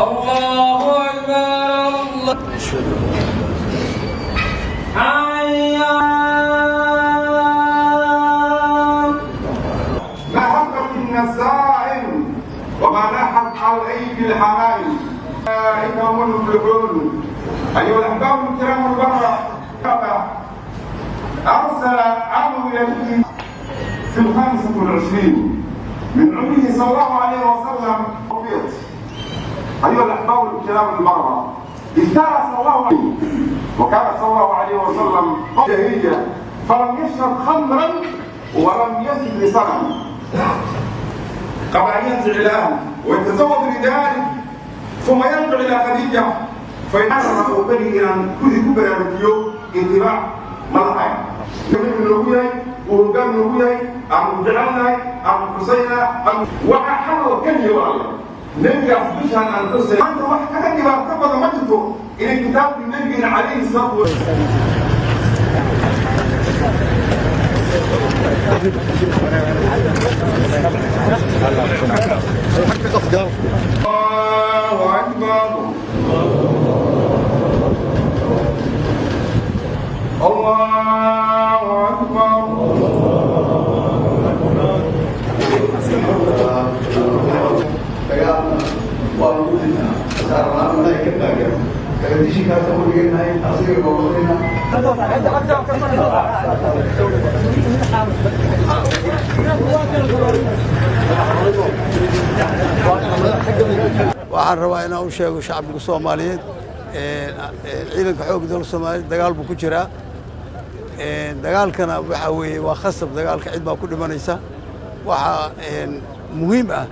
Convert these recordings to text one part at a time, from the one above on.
الله أكبر الله محبة النسائم ومناحة الأيدي الحمائل أولئك هم المفلحون. أيها الأحباب الكرام البررة، أرسل عمرو يزيد في 25 من عمره صلى الله عليه وسلم. أيها الأحباب الكرام البررة، اشترى صلى الله عليه وكان صلى الله عليه وسلم شهيدا فلم يشرب خمرا ولم يزد لسنا قبل أن ينزع إلى أهله ويتزوج لذلك ثم يرجع إلى خديجة فيعرف بني أن كل كبر اليوم انتباه ملحق من الوجاي وقام الوجاي أم جعلنا أم حسينا أم وأحد كل يوم نرجع فيها أن تصل أنت واحد كذا تبغى ما تفهم إلى كتاب النبي عليه الصلاة والسلام. الله أكبر الله أكبر. waxaan rabaa inaan u sheego shacabka Soomaaliyeed ciidanka xoogga dalka Soomaaliyeed dagaal buu ku jiraa dagaalkana waxa weeye waa khasab dagaalka cid baa ku dhimanaysa waxa muhiim ah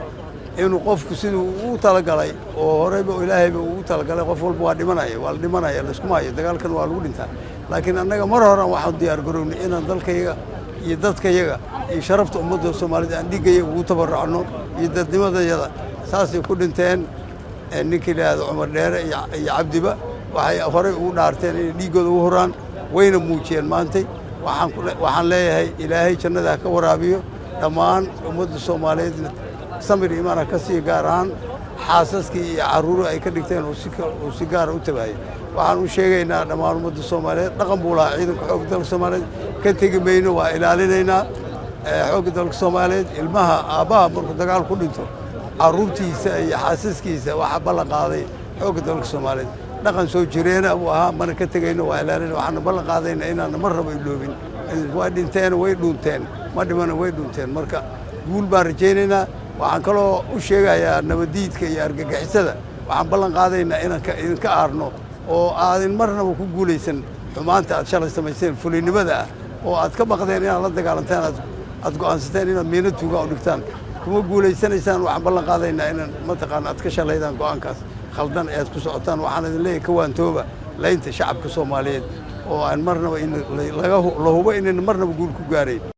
inuu qofku siduu u talagalay oo horeyba Ilaahayba uu talagalay qof walba waa dhimanaya la isku maayo dagaalkan waa lagu dhintaa laakiin annaga mar hore waxaan diyaar garownay inaan dalkayga iyo dadkayaga iyo sharafta ummadda Soomaaliyeed aan dhigayaga ugu tabarrucno iyo dadnimadayada saasay ku dhinteen ninkii ilaahay Umar Dheere iyo Cabdiba waxay horey ugu dhaarteen in dhiigooda u horaan wayna muujiyeen maantay waxaan leeyahay Ilaahay jannada ka waraabiyo dhammaan ummadda Soomaaliyeed samir iimaan ka sii gaaraan xaasaskii iyo caruur ay ka dhigteen oo si gaar u tabaayay waxaan u sheegaynaa dhammaan ummadda Soomaaliyeed dhaqan buu lahaa ciidanka xoogga dalka Soomaaliyeed ka tagi mayno waa ilaalinaynaa xoogga dalka Soomaaliyeed ilmaha aabaha markuu dagaal ku dhinto caruurtiisa iyo xaasaskiisa waxa ballan qaaday xoogga dalka Soomaaliyeed dhaqan soo jireena uu ahaa mana ka tagayno waa ilaalinayna waxaan ballan qaadaynaa inaan mar rabo iloobin waa dhinteen way dhuunteen ma dhimana way dhuunteen marka guul baan rajaynaynaa waxaan kaloo u sheegayaa nabadiidka iyo argagixisada waxaan ballan qaadaynaa inaan idinka aarno oo aadin marnaba ku guulaysan xumaanta aad shalay samayseen fulinimada ah oo aad ka baqdeen inaad la dagaalantaan aad go'aansateen inaad miino tuuga u dhigtaan kuma guulaysanaysaan waxaan ballan qaadaynaa inaan mataqaana aad ka shalaydaan go'aankaas khaldan aad ku socotaan waxaan idin leeyahay ka waantooba laynta shacabka Soomaaliyeed oo aan marnaba in la hubo inaan marnaba guul ku gaarayn.